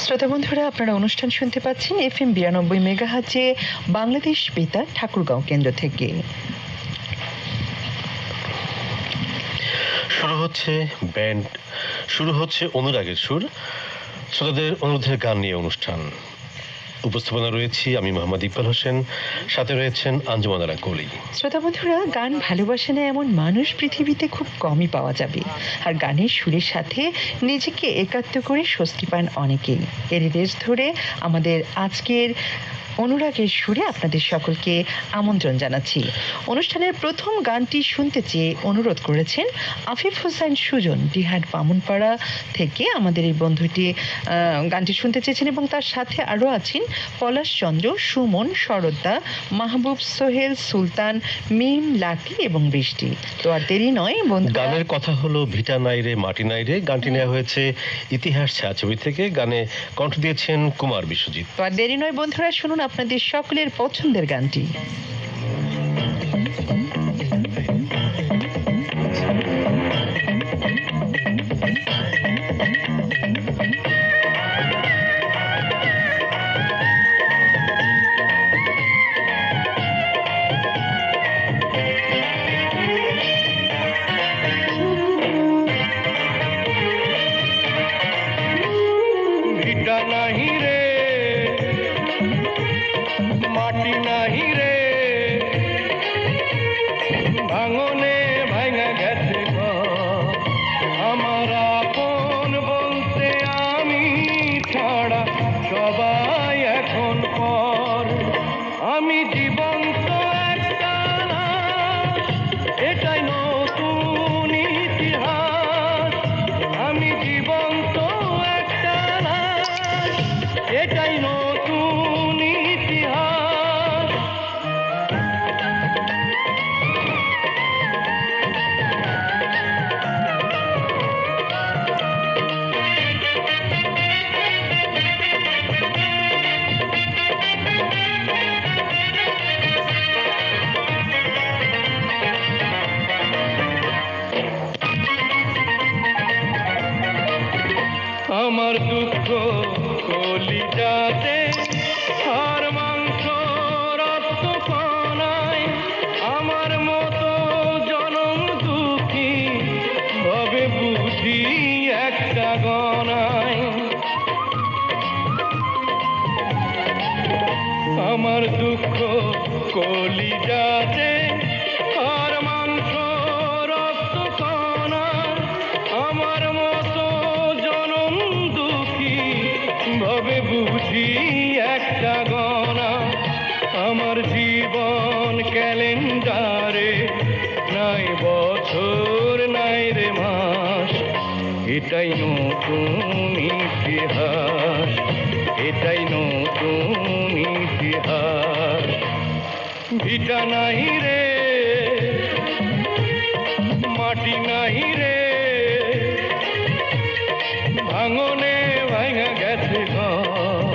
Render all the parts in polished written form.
শ্রোতা বন্ধুরা, আপনারা অনুষ্ঠান শুনতে পাচ্ছেন FM 92 মেগাহার্টজে বাংলাদেশ বেতার ঠাকুরগাঁও কেন্দ্র থেকে। শুরু হচ্ছে অনুরাগের সুর, শ্রোতাদের অনুরোধের গান নিয়ে অনুষ্ঠান। উপস্থাপনা রয়েছি আমি মোহাম্মদ ইকবাল হোসেন, সাথে রয়েছেন আঞ্জুমান আরা কলি। শ্রোতা বন্ধুরা, গান ভালোবাসে না এমন মানুষ পৃথিবীতে খুব কমই পাওয়া যাবে, আর গানের সুরের সাথে নিজেকে একাত্ম করে স্বস্তি পান অনেকেই। এর রেশ ধরে আমাদের আজকের অনুরাগের সুরে আপনাদের সকলকে আমন্ত্রণ জানাচ্ছি। অনুষ্ঠানের প্রথম গানটি শুনতে চেয়ে অনুরোধ করেছেন আফিফ হোসেন সুজন, ডিহাট বামুনপাড়া থেকে আমাদের এই বন্ধুটি গানটি শুনতে চেয়েছেন, এবং তার সাথে আরও আছেন পলাশ চন্দ্র, সুমন, শরদ্দা, মাহবুব, সোহেল, সুলতান, মিম, লাকি এবং বৃষ্টি। তো আর দেরি নয় বন্ধু, গানের কথা হলো ভিটা নাইরে মাটি নাইরে। গানটি নেওয়া হয়েছে ইতিহাস ছায়াছবি থেকে। গানে কণ্ঠ দিয়েছেন কুমার বিশ্বজিৎ। তো আর দেরি নয় বন্ধুরা, শুনুন আপনাদের সকলের পছন্দের গানটি। ভিটা নাহি রে মাটি নাহি রে, ভাঙনে ভাঙা গেছে ঘর। আমার আপন বলতে আমি ছাড়া সবাই এখন পর। আমি জীবন্ত একটা লাশ, এটাই নতুন ইতিহাস। আমি জীবন্ত একটা লাশ, এটাই নতুন ইতিহাস। আমার দুঃখ কলিজাতে, আর মাংস রক্ত কণায়। আমার মতো জনম দুঃখী ভবে বুঝি একটা গণায়। আমার দুঃখ কলিজাতে, আর মাংস রক্ত কণায়। আমার মতো জনম দুঃখী ভবে বুঝি একটা গণা। আমার জীবন ক্যালেন্ডারে নাই বছর নাই রে মাস, এটাই নতুন ইতিহাস, এটাই নতুন ইতিহাস। ভিটা নাহি রে মাটি নাহি রে, ভাঙনে ভাঙা গেছে ঘর।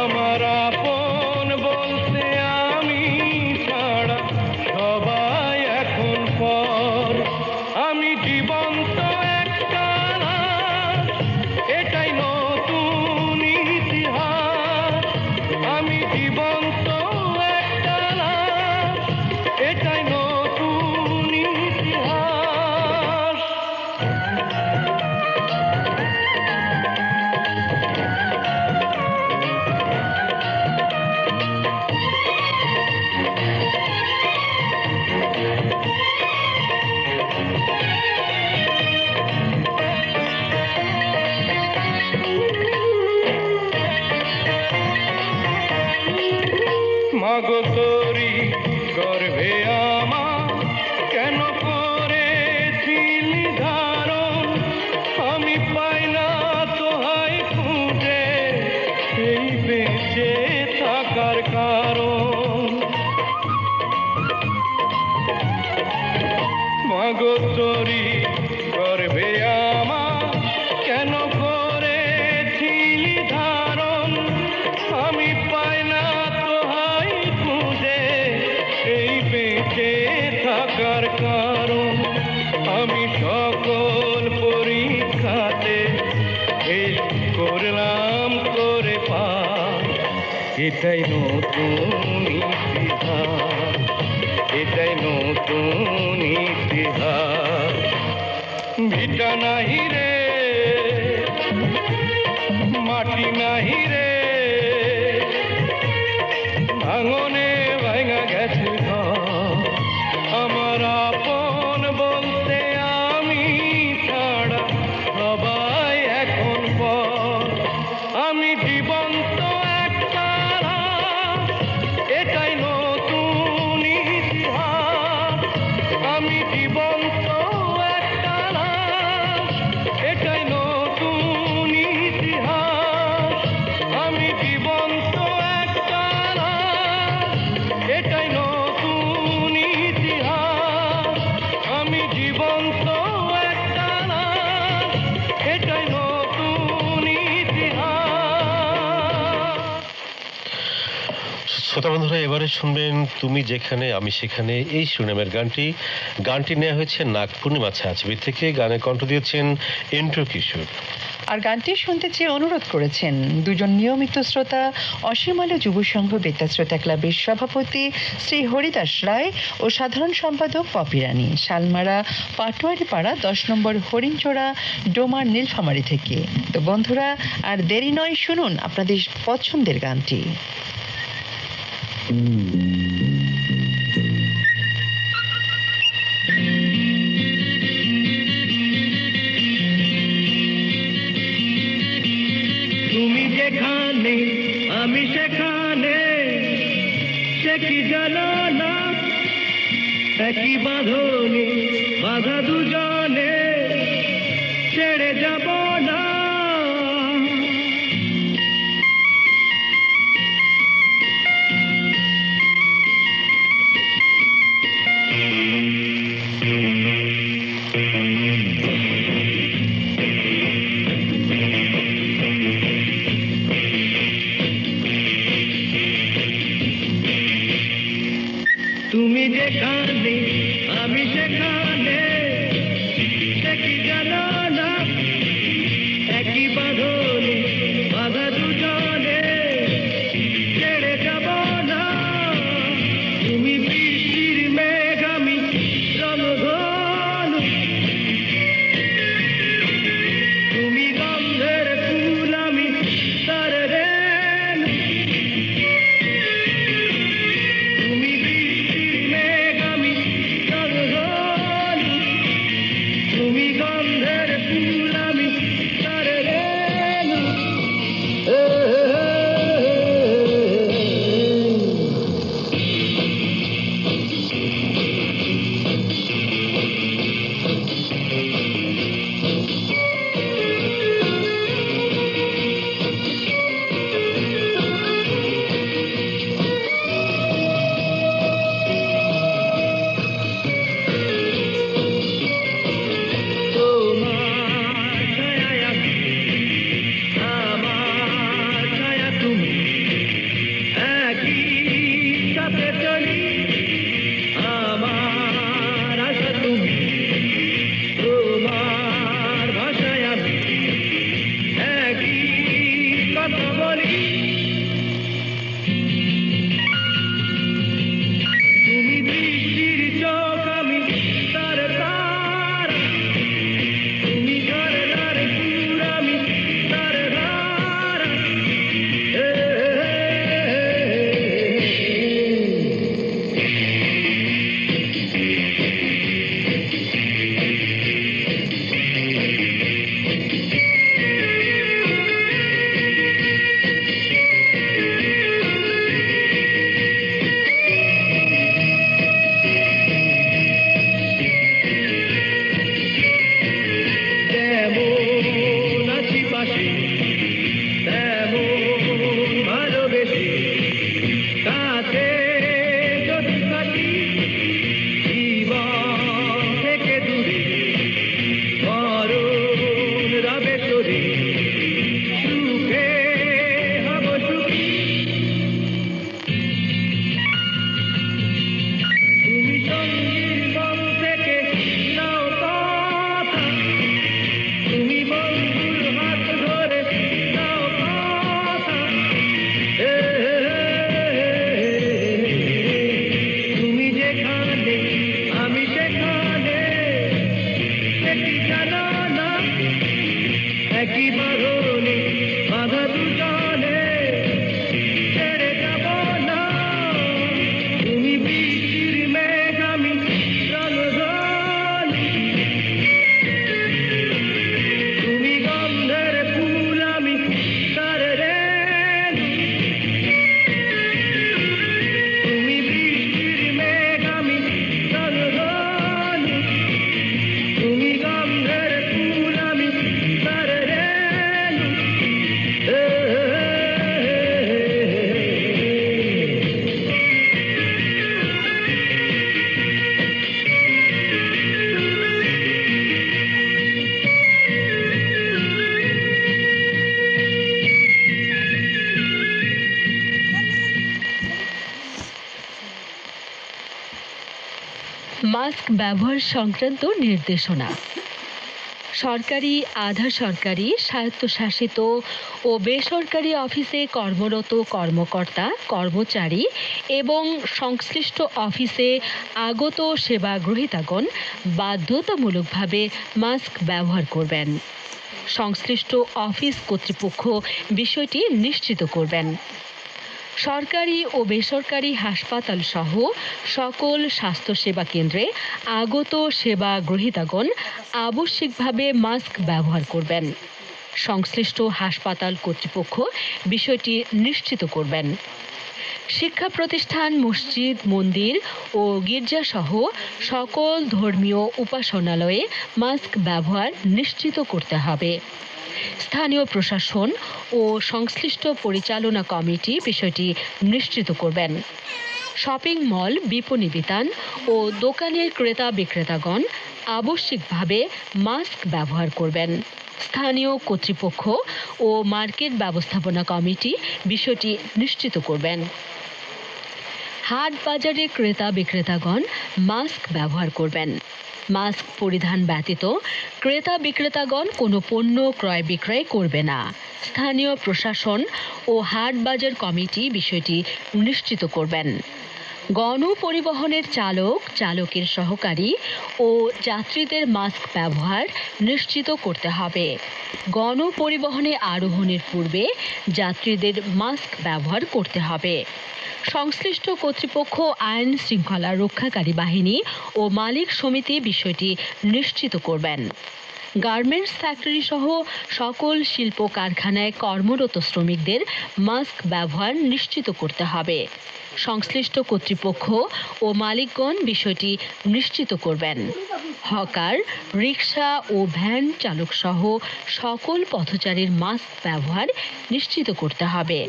আমার আপন বলতে আমি ছাড়া সবাই এখন পর। আমি জীবন্ত একটা লাশ, এটাই নতুন ইতিহাস। আমি জীবন্ত একটা লাশ, এটাই নতুন ইতিহাস। মাগো তোরি গর্ভে আমার কেন করেছিলি ধারণ। আমি পাই না তোহাই খুঁজে এই বেঁচে থাকার কারণ। মাগো তোরি গর্ভে আমার কেন করেছিলি ধারণ। আমি পাই না তোহাই খুঁজে এই বেঁচে থাকার থাকার কারণ আমি সকল পরীক্ষাতে ফেল করলাম করে পার। এটাই নতুন ইতিহাস, এটাই নতুন ইতিহাস। ভিটা নাহি রে, মাটি নাহি রে, ভাঙনে ভাঙা গেছে ঘর। আমার আপন বলতে আমি ছাড়া সবাই এখন পর। আমি জীবন্ত এক তারা, এটাই নতুন ইতিহাস। আমি জীবন্ত এক তারা, এটাই নতুন ইতিহাস। আমি জীবন্ত এক তারা, এটাই নতুন ইতিহাস। আমি জীবন্ত এক তারা, এটাই নতুন ইতিহাস। শ্রোতা বন্ধুরা, এবারে শুনবেন তুমি যেখানে আমি সেখানে, এই শিরোনামের গানটি নেওয়া হয়েছে নাগ পূর্ণিমা ছায়াছবি থেকে। গানে কণ্ঠ দিয়েছেন এন্ড্রু কিশোর। আর গানটি শুনতে চেয়ে অনুরোধ করেছেন দুজন নিয়মিত শ্রোতা, অসীমালয় যুব সংঘ বেতার শ্রোতা ক্লাবের সভাপতি শ্রী হরিদাস রায় ও সাধারণ সম্পাদক পপি রানী, শালমারা পাটোয়ারি পাড়া 10 নম্বর হরিণচোড়া ডোমার নীলফামারী থেকে। তো বন্ধুরা, আর দেরি নয়, শুনুন আপনাদের পছন্দের গানটি। তুমি যেখানে আমি সেখানে, সে কি জানো না, একই বাঁধনে বাঁধা দুজনে, ছেড়ে যাব না। তুমি যেখানে আমি সেখানে, সে কি জানো না, একই বাঁধনে বাঁধা দুজনে, ছেড়ে যাব না। তুমি বৃষ্টির মেঘ, আমি রণধনু, তুমি গন্ধের ফুল, আমি তার রেণু। তুমি বৃষ্টির মেঘ, আমি রণধনু, তুমি গন্ধের ফুল, আমি তার রেণু। একই জানালা একই বাঁধনে বাঁধা দুজনে ছেড়ে যাব না তুমি বৃষ্টির মেঘ আমি জলধনি তুমি গন্ধের ফুল আমি তার রেণু তুমি বৃষ্টির মেঘ আমি জলধনি তুমি গন্ধের ফুল আমি তার রেণু মাস্ক ব্যবহার সংক্রান্ত নির্দেশনা। সরকারি, আধা সরকারি, স্বায়ত্তশাসিত ও বেসরকারি অফিসে কর্মরত কর্মকর্তা কর্মচারী এবং সংশ্লিষ্ট অফিসে আগত সেবা গ্রহীতাগণ বাধ্যতামূলকভাবে মাস্ক ব্যবহার করবেন। সংশ্লিষ্ট অফিস কর্তৃপক্ষ বিষয়টি নিশ্চিত করবেন। সরকারি ও বেসরকারি হাসপাতাল সহ সকল স্বাস্থ্যসেবা কেন্দ্রে আগত সেবা গ্রহীতাগণ আবশ্যিকভাবে মাস্ক ব্যবহার করবেন। সংশ্লিষ্ট হাসপাতাল কর্তৃপক্ষ বিষয়টি নিশ্চিত করবেন। শিক্ষা প্রতিষ্ঠান, মসজিদ, মন্দির ও গির্জাসহ সকল ধর্মীয় উপাসনালয়ে মাস্ক ব্যবহার নিশ্চিত করতে হবে। স্থানীয় প্রশাসন ও সংশ্লিষ্ট পরিচালনা কমিটি বিষয়টি নিশ্চিত করবেন। শপিং মল, বিপণী বিতান ও দোকানের ক্রেতা বিক্রেতাগণ আবশ্যিকভাবে মাস্ক ব্যবহার করবেন। স্থানীয় কর্তৃপক্ষ ও মার্কেট ব্যবস্থাপনা কমিটি বিষয়টি নিশ্চিত করবেন। হাট বাজারে ক্রেতা বিক্রেতাগণ মাস্ক ব্যবহার করবেন। মাস্ক পরিধান ব্যতীত ক্রেতা বিক্রেতাগণ কোনো পণ্য ক্রয় বিক্রয় করবে না। স্থানীয় প্রশাসন ও হাট বাজার কমিটি বিষয়টি নিশ্চিত করবেন। গণপরিবহনের চালক, চালকের সহকারী ও যাত্রীদের মাস্ক ব্যবহার নিশ্চিত করতে হবে। গণপরিবহনে আরোহণের পূর্বে যাত্রীদের মাস্ক ব্যবহার করতে হবে। সংশ্লিষ্ট কর্তৃপক্ষ, আইন শৃঙ্খলা রক্ষাকারী বাহিনী ও মালিক সমিতি বিষয়টি নিশ্চিত করবেন। গার্মেন্টস ফ্যাক্টরি সহ সকল শিল্প কারখানায় কর্মরত শ্রমিকদের মাস্ক ব্যবহার নিশ্চিত করতে হবে। সংশ্লিষ্ট কর্তৃপক্ষ ও মালিকগণ বিষয়টি নিশ্চিত করবেন। হকার, রিক্সা ও ভ্যান চালক সহ সকল পথচারীর মাস্ক ব্যবহার নিশ্চিত করতে হবে।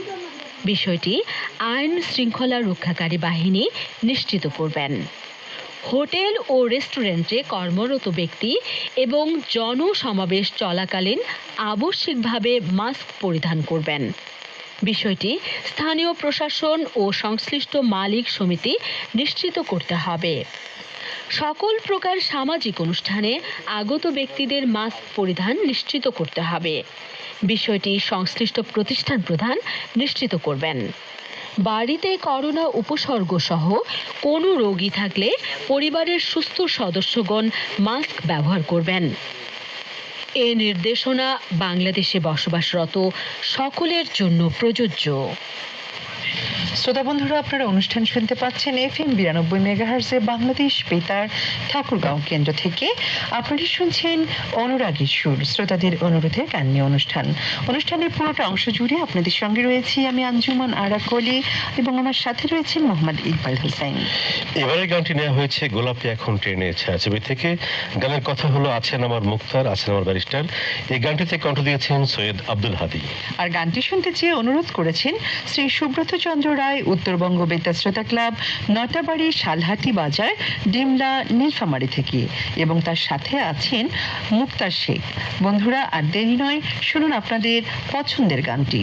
বিষয়টি আইন শৃঙ্খলা রক্ষাকারী বাহিনী নিশ্চিত করবেন। হোটেল ও রেস্টুরেন্টে কর্মরত ব্যক্তি এবং জনসমাবেশ চলাকালীন আবশ্যিকভাবে মাস্ক পরিধান করবেন। বিষয়টি স্থানীয় প্রশাসন ও সংশ্লিষ্ট মালিক সমিতি নিশ্চিত করতে হবে। সকল প্রকার সামাজিক অনুষ্ঠানে আগত ব্যক্তিদের মাস্ক পরিধান নিশ্চিত করতে হবে। বিষয়টি সংশ্লিষ্ট প্রতিষ্ঠান প্রধান নিশ্চিত করবেন। বাড়িতে করোনা উপসর্গ সহ কোনো রোগী থাকলে পরিবারের সুস্থ সদস্যগণ মাস্ক ব্যবহার করবেন। এ নির্দেশনা বাংলাদেশে বসবাসরত সকলের জন্য প্রযোজ্য। শ্রোতা বন্ধুরা, আপনারা অনুষ্ঠান শুনতে পাচ্ছেন FM 92 মেগাহার্জে বাংলাদেশ বেতার ঠাকুরগাঁও কেন্দ্র থেকে। আপনারা শুনছেন অনুরাগের সুর, শ্রোতাদের অনুরোধে গান নিয়ে অনুষ্ঠান। অনুষ্ঠানের পুরোটা অংশ জুড়ে আপনাদের সঙ্গে রয়েছি আমি আঞ্জুমান আরা কলি এবং আমার সাথে রয়েছেন মোহাম্মদ ইকবাল হোসেন। এবারে গানটি নেওয়া হয়েছে গোলাপি এখন ট্রেনে ছায়াছবি থেকে। গানের কথা হলো আছেন আমার মুক্তার, আছেন আমার ব্যারিস্টার। এই গানটিতে কণ্ঠ দিয়েছেন সৈয়দ আব্দুল হাদী। আর গানটি শুনতে চেয়ে অনুরোধ করেছেন শ্রী সুব্রত চন্দ্র রায়, উত্তরবঙ্গ বেতার শ্রোতা ক্লাব, নটাবাড়ি, শালহাটি বাজার, ডিমলা, নীলফামারী থেকে, এবং তার সাথে আছেন মুক্তার শেখ। বন্ধুরা, আর দেরি নয়, শুনুন আপনাদের পছন্দের গানটি।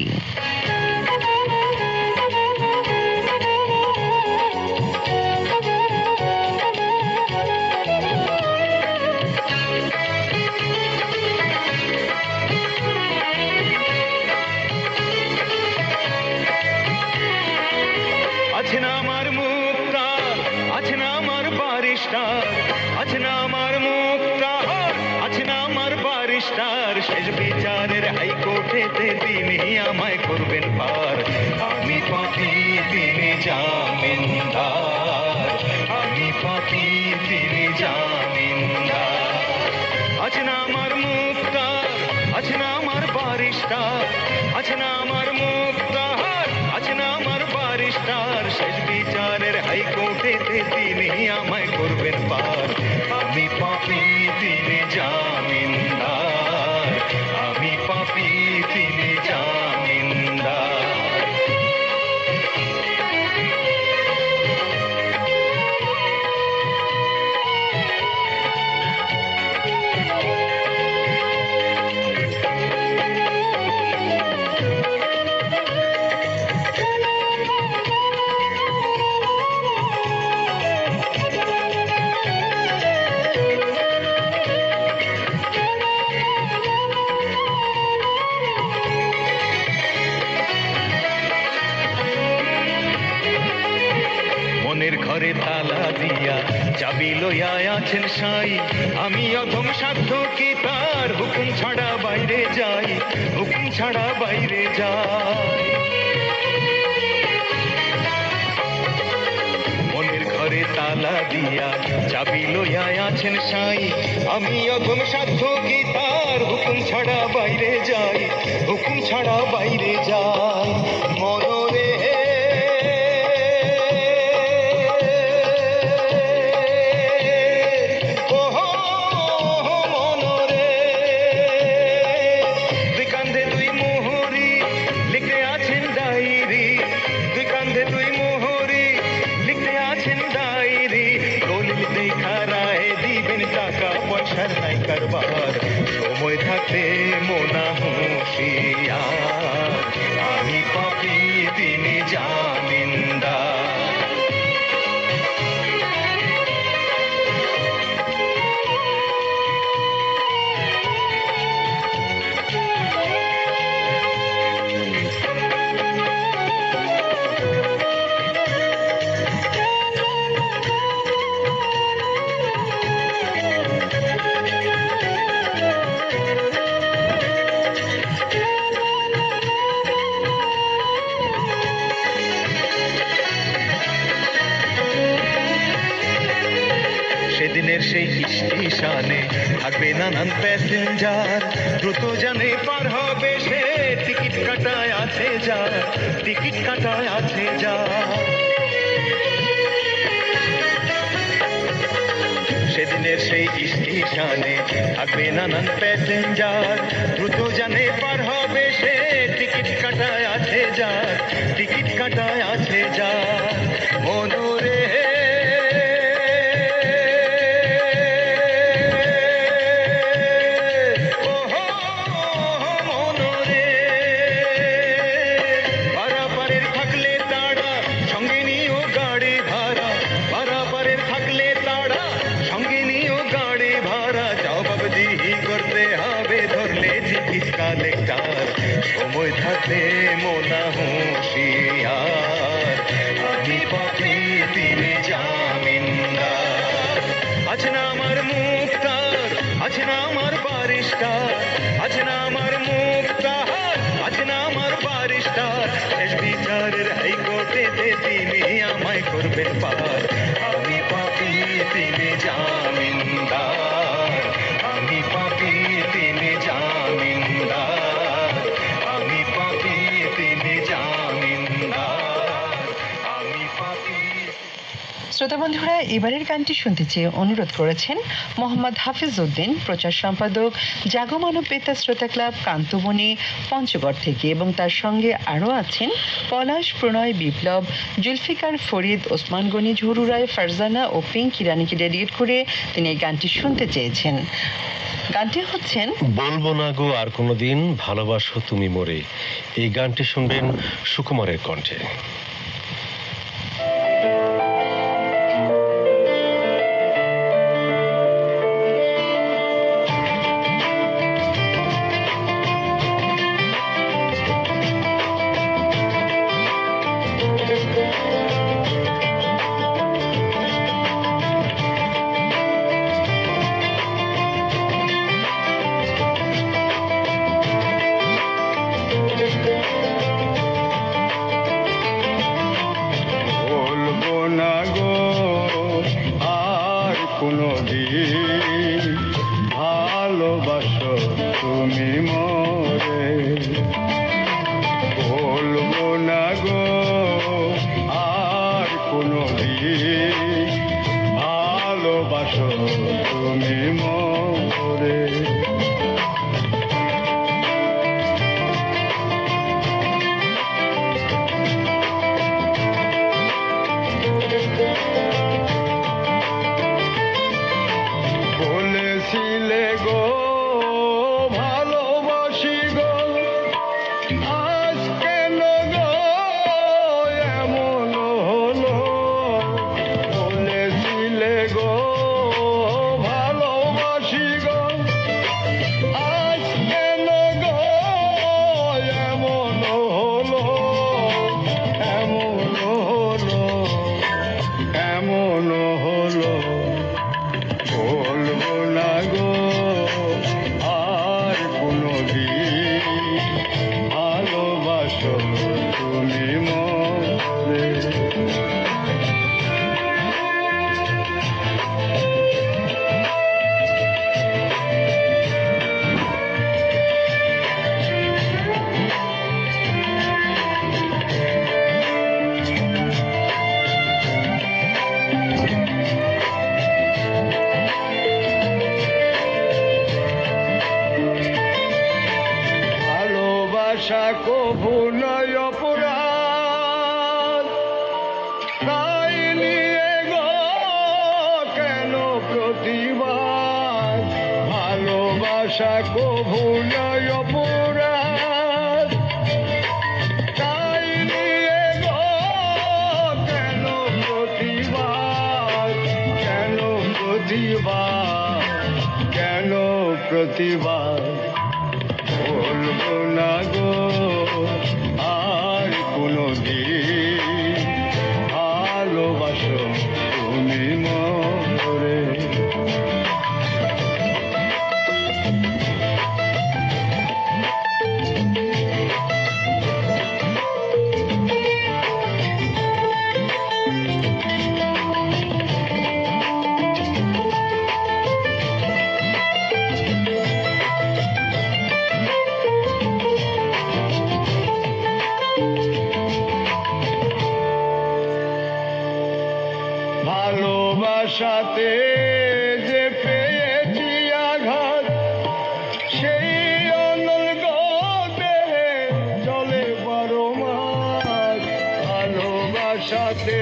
আছে না আমার মুক্তার, আছে না আমার বারিস্টার, আছে না আমার মুক্তার, আছে বারিস্টার শেষ বিচারের হাইকোর্টেতে তিনি আমায় করবেন পার আমি পাপি তিনি জামিনদার আমি পাপি তিনি জামিনদার আছে না আমার মুক্তার আছে না আমার বারিস্টার আছে না আমার মুক্তার আছে না আমার বারিস্টার শেষ বিচারের হাইকোর্টেতে তিনি আমায় করবেন পার আমি পাপি তিনি জামিনদার আমি পাপি তিনি জামিনদার মনের ঘরে তালা দিয়া চাবি লইয়া আছেন সাই আমি অধম সাধ্য কি তার হুকুম ছাড়া বাইরে যাই হুকুম ছাড়া বাইরে যাই মনের ঘরে তালা দিয়া চাবি লইয়া আছেন সাই আমি অধম সাধ্য কি তার হুকুম ছাড়া বাইরে যাই হুকুম ছাড়া বাইরে যাই মনরে সময় থাকতে মোনা হুঁশিয়ার আমি পাপি তিনি জামিনদার সেদিনের সেই স্টেশনে থাকবে নানান প্যাসেঞ্জার দ্রুত জানে পার হবে সে টিকিট কাটায় আছে যা টিকিট কাটায় আছে যা সেদিনের সেই স্টেশনে থাকবে নানান প্যাসেঞ্জার দ্রুত জানে পার হবে সে টিকিট কাটায় আছে যা টিকিট কাটায় আছে যা মনোরে সময় থাকতে মোনা হুঁশিয়ার আমি পাপি তিনি জামিনদার আছে না আমার মুক্তার আছে না আমার বারিস্টার আছে না আমার মুক্তার আছে না আমার বারিস্টার শেষ বিচারের হাইকোর্টেতে তিনি আমায় করবেন পার আমি পাপি তিনি জামিনদার আমি পাপি তিনি জামিনদার আমি পাপি তিনি জামিনদার আমি পাপি শ্রোতা বন্ধুরা, এবারের গানটি শুনতে চেয়ে অনুরোধ করেছেন মোহাম্মদ হাফিজ উদ্দিন, প্রচার সম্পাদক জাগমানব বেতার শ্রোতা ক্লাব, কান্তবনী, পঞ্চগড় থেকে, এবং তার সঙ্গে আরও আছেন পলাশ, প্রণয়, বিপ্লব, জুলফিকার, ফরিদ, ওসমান গনি, ঝুরু রায়, ফারজানা ও পিঙ্কি রানীকে ডেডিকেট করে তিনি এই গানটি শুনতে চেয়েছেন। গানটি হচ্ছেন বলবো না গো আর কোনোদিন ভালোবাসো তুমি মোরে। এই গানটি শুনবেন সুকুমারের কণ্ঠে। কোনো দিন ভালোবাসো তুমি মোরে, বলবো না গো আর কোনো দিন ভালোবাসো তুমি মোরে। বলেছিলে গো ভালোবাসি গো, আজ কেন গো এমন হলো? বলেছিলে গো ভালোবাসি গো, আজ কেন গো এমন হলো? এমন হলো, এমন হলো, বলবো না গো আর কোনো দিন ভালোবাসো তুমি মোরে। ভালোবাসা কভু নয় অপরাধ, তাই নিয়ে গো কেন প্রতিবাদ? ভালোবাসা কভু নয় অপরাধ, তাই নিয়ে গো কেন প্রতিবাদ? কেন প্রতিবাদ? কেন প্রতিবাদ? বলবো না গো আর কোনো দিন ভালোবাসো তুমি মোরে। ভালোবাসাতে যে পেয়েছি আঘাত, সেই অনল দেহে চলে 12 মাস। ভালোবাসাতে